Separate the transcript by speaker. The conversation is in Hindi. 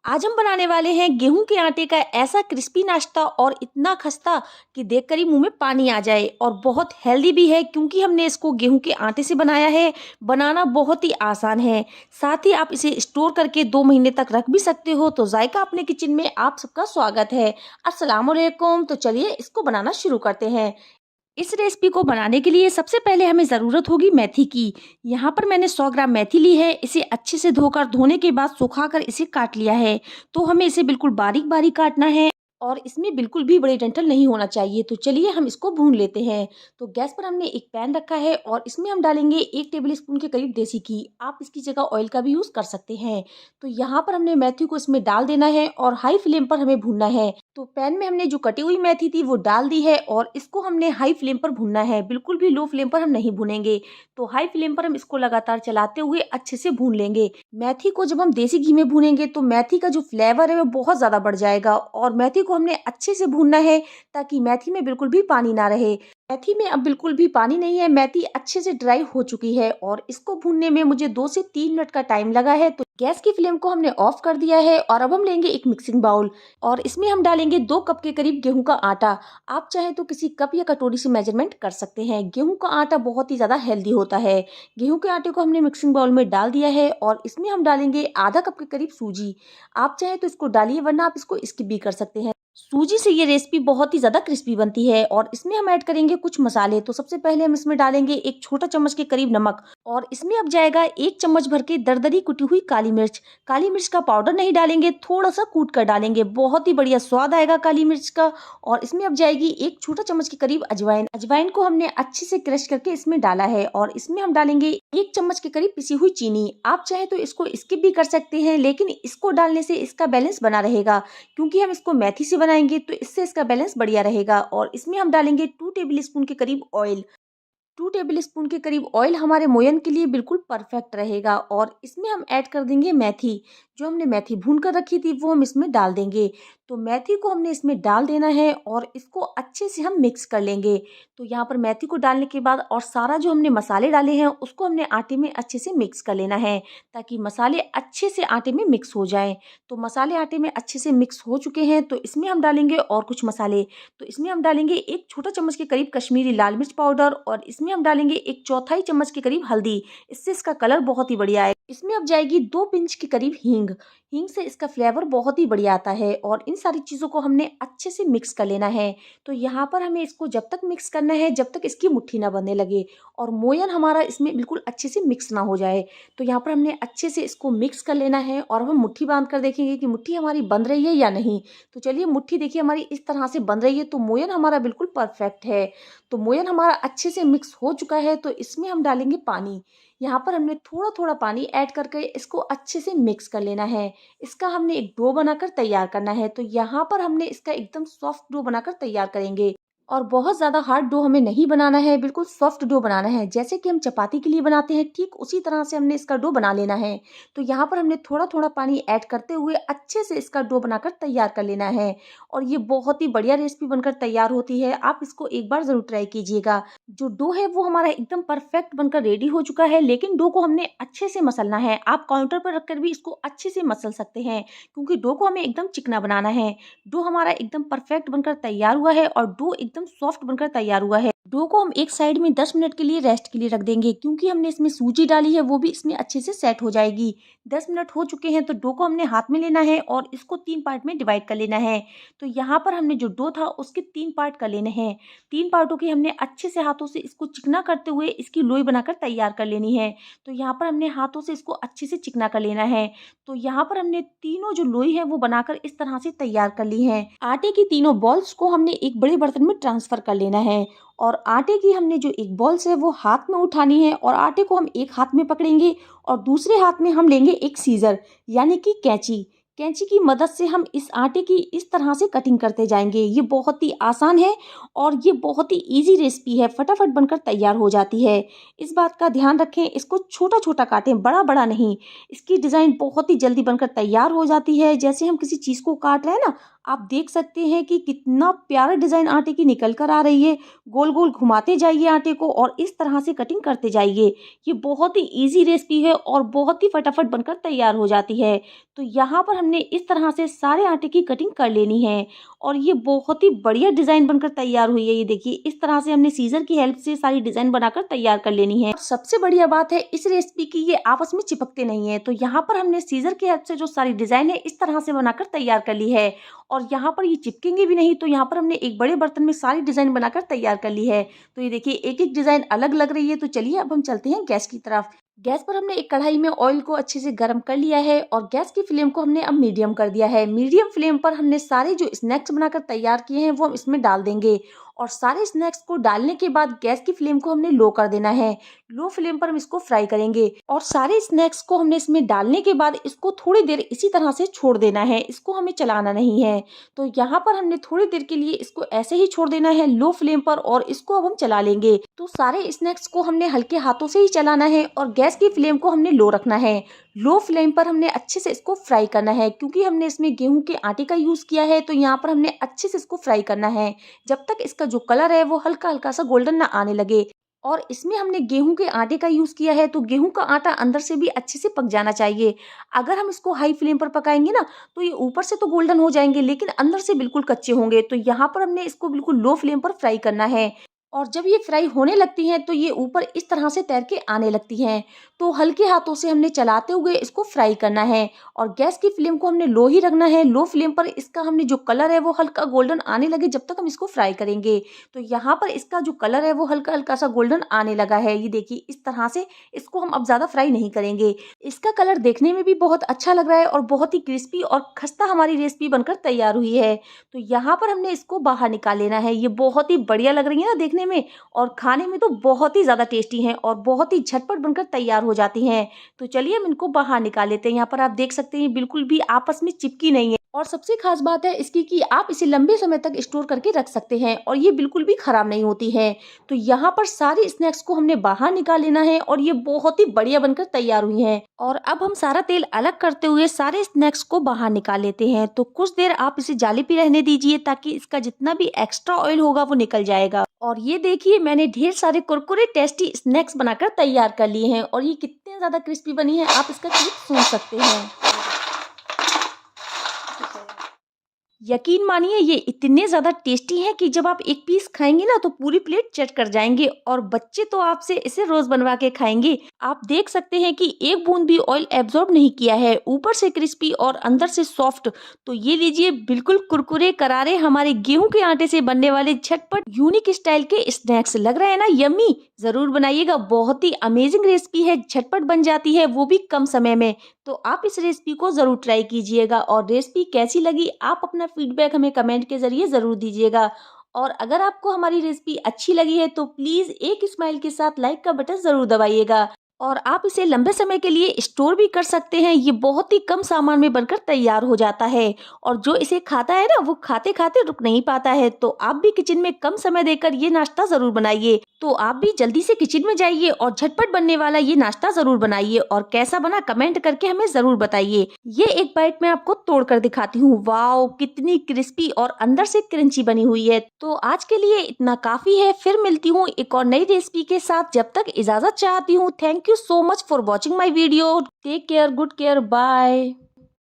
Speaker 1: आज हम बनाने वाले हैं गेहूं के आटे का ऐसा क्रिस्पी नाश्ता और इतना खस्ता कि देखकर ही मुंह में पानी आ जाए। और बहुत हेल्दी भी है क्योंकि हमने इसको गेहूं के आटे से बनाया है। बनाना बहुत ही आसान है। साथ ही आप इसे स्टोर करके 2 महीने तक रख भी सकते हो। तो जायका अपने किचन में आप सबका स्वागत है। अस्सलाम वालेकुम। तो चलिए इसको बनाना शुरू करते हैं। इस रेसिपी को बनाने के लिए सबसे पहले हमें ज़रूरत होगी मेथी की। यहाँ पर मैंने 100 ग्राम मेथी ली है। इसे अच्छे से धोकर धोने के बाद सुखाकर इसे काट लिया है। तो हमें इसे बिल्कुल बारीक बारीक काटना है और इसमें बिल्कुल भी बड़े डंठल नहीं होना चाहिए। तो चलिए हम इसको भून लेते हैं। तो गैस पर हमने एक पैन रखा है और इसमें हम डालेंगे 1 टेबल स्पून के करीब देसी घी। आप इसकी जगह ऑयल का भी यूज़ कर सकते हैं। तो यहाँ पर हमने मेथी को इसमें डाल देना है और हाई फ्लेम पर हमें भूनना है। तो पैन में हमने जो कटी हुई मेथी थी वो डाल दी है और इसको हमने हाई फ्लेम पर भूनना है। बिल्कुल भी लो फ्लेम पर हम नहीं भूनेंगे। तो हाई फ्लेम पर हम इसको लगातार चलाते हुए अच्छे से भून लेंगे। मेथी को जब हम देसी घी में भूनेंगे तो मेथी का जो फ्लेवर है वो बहुत ज़्यादा बढ़ जाएगा। और मेथी को हमने अच्छे से भूनना है ताकि मेथी में बिल्कुल भी पानी ना रहे। मेथी में अब बिल्कुल भी पानी नहीं है। मेथी अच्छे से ड्राई हो चुकी है और इसको भूनने में मुझे 2 से 3 मिनट का टाइम लगा है। तो गैस की फ्लेम को हमने ऑफ कर दिया है और अब हम लेंगे एक मिक्सिंग बाउल और इसमें हम डालेंगे 2 कप के करीब गेहूं का आटा। आप चाहे तो किसी कप या कटोरी से मेजरमेंट कर सकते हैं। गेहूं का आटा बहुत ही ज़्यादा हेल्दी होता है। गेहूं के आटे को हमने मिक्सिंग बाउल में डाल दिया है और इसमें हम डालेंगे आधा कप के करीब सूजी। आप चाहे तो इसको डालिए वरना आप इसको स्किप भी कर सकते हैं। सूजी से ये रेसिपी बहुत ही ज़्यादा क्रिस्पी बनती है। और इसमें हम ऐड करेंगे कुछ मसाले। तो सबसे पहले हम इसमें डालेंगे एक छोटा चम्मच के करीब नमक और इसमें अब जाएगा 1 चम्मच भर के दरदरी कुटी हुई काली मिर्च। काली मिर्च का पाउडर नहीं डालेंगे, थोड़ा सा कूट कर डालेंगे, बहुत ही बढ़िया स्वाद आएगा काली मिर्च का। और इसमें अब जाएगी एक छोटा चम्मच के करीब अजवाइन। अजवाइन को हमने अच्छे से क्रश करके इसमें डाला है और इसमें हम डालेंगे 1 चम्मच के करीब पिसी हुई चीनी। आप चाहे तो इसको स्किप भी कर सकते हैं लेकिन इसको डालने से इसका बैलेंस बना रहेगा क्योंकि हम इसको मेथी से बनाएंगे तो इससे इसका बैलेंस बढ़िया रहेगा। और इसमें हम डालेंगे 2 टेबल स्पून के करीब ऑयल। 2 टेबल स्पून के करीब ऑयल हमारे मोयन के लिए बिल्कुल परफेक्ट रहेगा। और इसमें हम ऐड कर देंगे मेथी। जो हमने मेथी भून कर रखी थी वो हम इसमें डाल देंगे। तो मेथी को हमने इसमें डाल देना है और इसको अच्छे से हम मिक्स कर लेंगे। तो यहाँ पर मेथी को डालने के बाद और सारा जो हमने मसाले डाले हैं उसको हमने आटे में अच्छे से मिक्स कर लेना है ताकि मसाले अच्छे से आटे में मिक्स हो जाएं। तो मसाले आटे में अच्छे से मिक्स हो चुके हैं। तो इसमें हम डालेंगे और कुछ मसाले। तो इसमें हम डालेंगे एक छोटा चम्मच के करीब कश्मीरी लाल मिर्च पाउडर और इसमें हम डालेंगे एक चौथाई चम्मच के करीब हल्दी। इससे इसका कलर बहुत ही बढ़िया आएगा। इसमें अब जाएगी 2 पिंच के करीब हींग। हींग से इसका फ्लेवर बहुत ही बढ़िया आता है। और इन सारी चीज़ों को हमने अच्छे से मिक्स कर लेना है। तो यहाँ पर हमें इसको जब तक मिक्स करना है जब तक इसकी मुट्ठी ना बनने लगे और मोयन हमारा इसमें बिल्कुल अच्छे से मिक्स ना हो जाए। तो यहाँ पर हमने अच्छे से इसको मिक्स कर लेना है और हम मुट्ठी बांध कर देखेंगे कि मुट्ठी हमारी बंध रही है या नहीं। तो चलिए मुट्ठी देखिए हमारी इस तरह से बन रही है तो मोयन हमारा बिल्कुल परफेक्ट है। तो मोयन हमारा अच्छे से मिक्स हो चुका है। तो इसमें हम डालेंगे पानी। यहाँ पर हमने थोड़ा थोड़ा पानी ऐड करके इसको अच्छे से मिक्स कर लेना है। इसका हमने एक डो बनाकर तैयार करना है। तो यहाँ पर हमने इसका एकदम सॉफ्ट डो बनाकर तैयार करेंगे। और बहुत ज़्यादा हार्ड डो हमें नहीं बनाना है, बिल्कुल सॉफ्ट डो बनाना है। जैसे कि हम चपाती के लिए बनाते हैं ठीक उसी तरह से हमने इसका डो बना लेना है। तो यहाँ पर हमने थोड़ा थोड़ा पानी ऐड करते हुए अच्छे से इसका डो बनाकर तैयार कर लेना है। और ये बहुत ही बढ़िया रेसिपी बनकर तैयार होती है। आप इसको एक बार ज़रूर ट्राई कीजिएगा। जो डो है वो हमारा एकदम परफेक्ट बनकर रेडी हो चुका है लेकिन डो को हमने अच्छे से मसलना है। आप काउंटर पर रखकर भी इसको अच्छे से मसल सकते हैं क्योंकि डो को हमें एकदम चिकना बनाना है। डो हमारा एकदम परफेक्ट बनकर तैयार हुआ है और डो एकदम सॉफ्ट बनकर तैयार हुआ है। डो को हम एक साइड में 10 मिनट के लिए रेस्ट के लिए रख देंगे क्योंकि हमने इसमें सूजी डाली है वो भी इसमें अच्छे से सेट हो जाएगी। 10 मिनट हो चुके हैं तो डो को हमने हाथ में लेना है और इसको 3 पार्ट में डिवाइड कर लेना है। तो यहाँ पर हमने जो डो था उसके 3 पार्ट कर लेने हैं। 3 पार्टों की हमने अच्छे से हाथों से इसको चिकना करते हुए इसकी लोई बनाकर तैयार कर लेनी है। तो यहाँ पर हमने हाथों से इसको अच्छे से चिकना कर लेना है। तो यहाँ पर हमने तीनों जो लोई है वो बनाकर इस तरह से तैयार कर ली है। आटे की तीनों बॉल्स को हमने एक बड़े बर्तन में ट्रांसफर कर लेना है। और आटे की हमने जो एक बॉल्स है वो हाथ में उठानी है और आटे को हम एक हाथ में पकड़ेंगे और दूसरे हाथ में हम लेंगे एक सीजर यानी कि कैंची। कैंची की मदद से हम इस आटे की इस तरह से कटिंग करते जाएंगे। ये बहुत ही आसान है और ये बहुत ही इजी रेसिपी है, फटाफट बनकर तैयार हो जाती है। इस बात का ध्यान रखें, इसको छोटा छोटा काटें, बड़ा बड़ा नहीं। इसकी डिज़ाइन बहुत ही जल्दी बनकर तैयार हो जाती है। जैसे हम किसी चीज़ को काट रहे हैं ना, आप देख सकते हैं कि कितना प्यारा डिज़ाइन आटे की निकल कर आ रही है। गोल गोल घुमाते जाइए आटे को और इस तरह से कटिंग करते जाइए। ये बहुत ही इजी रेसिपी है और बहुत ही फटाफट बनकर तैयार हो जाती है। तो यहाँ पर हमने इस तरह से सारे आटे की कटिंग कर लेनी है और ये बहुत ही बढ़िया डिज़ाइन बनकर तैयार हुई है। ये देखिए, इस तरह से हमने सीजर की हेल्प से सारी डिज़ाइन बनाकर तैयार कर लेनी है। सबसे बढ़िया बात है इस रेसिपी की, ये आपस में चिपकते नहीं है। तो यहाँ पर हमने सीजर की हेल्प से जो सारी डिज़ाइन है इस तरह से बनाकर तैयार कर ली है और यहाँ पर ये चिपकेंगे भी नहीं। तो यहाँ पर हमने एक बड़े बर्तन में सारी डिज़ाइन बनाकर तैयार कर ली है। तो ये देखिए, एक एक डिज़ाइन अलग लग रही है। तो चलिए अब हम चलते हैं गैस की तरफ। गैस पर हमने एक कढ़ाई में ऑयल को अच्छे से गर्म कर लिया है और गैस की फ्लेम को हमने अब मीडियम कर दिया है। मीडियम फ्लेम पर हमने सारे जो स्नैक्स बनाकर तैयार किए हैं वो हम इसमें डाल देंगे और सारे स्नैक्स को डालने के बाद गैस की फ्लेम को हमने लो कर देना है। लो फ्लेम पर हम इसको फ्राई करेंगे और सारे स्नैक्स को हमने इसमें डालने के बाद इसको थोड़ी देर इसी तरह से छोड़ देना है। इसको हमें चलाना नहीं है। तो यहाँ पर हमने थोड़ी देर के लिए इसको ऐसे ही छोड़ देना है लो फ्लेम पर और इसको अब हम चला लेंगे। तो सारे स्नैक्स को हमने हल्के हाथों से ही चलाना है और गैस की फ्लेम को हमने लो रखना है। लो फ्लेम पर हमने अच्छे से इसको फ्राई करना है क्योंकि हमने इसमें गेहूं के आटे का यूज किया है। तो यहाँ पर हमने अच्छे से इसको फ्राई करना है जब तक इसका जो कलर है वो हल्का हल्का सा गोल्डन ना आने लगे। और इसमें हमने गेहूं के आटे का यूज किया है तो गेहूं का आटा अंदर से भी अच्छे से पक जाना चाहिए। अगर हम इसको हाई फ्लेम पर पकाएंगे ना तो ये ऊपर से तो गोल्डन हो जाएंगे लेकिन अंदर से बिल्कुल कच्चे होंगे। तो यहाँ पर हमने इसको बिल्कुल लो फ्लेम पर फ्राई करना है और जब ये फ्राई होने लगती हैं तो ये ऊपर इस तरह से तैर के आने लगती हैं। तो हल्के हाथों से हमने चलाते हुए इसको फ्राई करना है और गैस की फ्लेम को हमने लो ही रखना है। लो फ्लेम पर इसका हमने जो कलर है वो हल्का गोल्डन आने लगे जब तक हम इसको फ्राई करेंगे। तो यहाँ पर इसका जो कलर है वो हल्का हल्का सा गोल्डन आने लगा है। ये देखिए, इस तरह से इसको हम अब ज़्यादा फ्राई नहीं करेंगे। इसका कलर देखने में भी बहुत अच्छा लग रहा है और बहुत ही क्रिस्पी और खस्ता हमारी रेसिपी बनकर तैयार हुई है। तो यहाँ पर हमने इसको बाहर निकाल लेना है। ये बहुत ही बढ़िया लग रही है ना देखने में और खाने में तो बहुत ही ज़्यादा टेस्टी हैं और बहुत ही झटपट बनकर तैयार हो जाती हैं। तो चलिए हम इनको बाहर निकाल लेते हैं। यहाँ पर आप देख सकते हैं बिल्कुल भी आपस में चिपकी नहीं है और सबसे खास बात है इसकी कि आप इसे लंबे समय तक स्टोर करके रख सकते हैं और ये बिल्कुल भी खराब नहीं होती है। तो यहाँ पर सारे स्नैक्स को हमने बाहर निकाल लेना है और ये बहुत ही बढ़िया बनकर तैयार हुई हैं। और अब हम सारा तेल अलग करते हुए सारे स्नैक्स को बाहर निकाल लेते हैं। तो कुछ देर आप इसे जाली पे रहने दीजिए ताकि इसका जितना भी एक्स्ट्रा ऑयल होगा वो निकल जाएगा। और ये देखिए, मैंने ढेर सारे कुरकुरे टेस्टी स्नैक्स बनाकर तैयार कर लिए हैं और ये कितने ज़्यादा क्रिस्पी बनी है आप इसका क्लिप सुन सकते हैं। यकीन मानिए ये इतने ज़्यादा टेस्टी हैं कि जब आप एक पीस खाएंगे ना तो पूरी प्लेट चट कर जाएंगे और बच्चे तो आपसे इसे रोज बनवा के खाएंगे। आप देख सकते हैं कि एक बूंद भी ऑयल एब्जॉर्ब नहीं किया है, ऊपर से क्रिस्पी और अंदर से सॉफ्ट। तो ये लीजिए, बिल्कुल कुरकुरे करारे हमारे गेहूं के आटे से बनने वाले झटपट यूनिक स्टाइल के स्नैक्स। लग रहा है ना यम्मी? जरूर बनाइएगा, बहुत ही अमेजिंग रेसिपी है, झटपट बन जाती है वो भी कम समय में। तो आप इस रेसिपी को ज़रूर ट्राई कीजिएगा और रेसिपी कैसी लगी आप अपना फीडबैक हमें कमेंट के ज़रिए ज़रूर दीजिएगा। और अगर आपको हमारी रेसिपी अच्छी लगी है तो प्लीज़ एक स्माइल के साथ लाइक का बटन ज़रूर दबाइएगा। और आप इसे लंबे समय के लिए स्टोर भी कर सकते हैं। ये बहुत ही कम सामान में बनकर तैयार हो जाता है और जो इसे खाता है ना वो खाते खाते रुक नहीं पाता है। तो आप भी किचन में कम समय देकर ये नाश्ता ज़रूर बनाइए। तो आप भी जल्दी से किचन में जाइए और झटपट बनने वाला ये नाश्ता ज़रूर बनाइए और कैसा बना कमेंट करके हमें ज़रूर बताइए। ये एक बाइट में आपको तोड़ कर दिखाती हूँ। वाओ, कितनी क्रिस्पी और अंदर से क्रंची बनी हुई है। तो आज के लिए इतना काफ़ी है, फिर मिलती हूँ एक और नई रेसिपी के साथ। जब तक इजाज़त चाहती हूँ। Thank you so much for watching my video. Take care, good care, bye.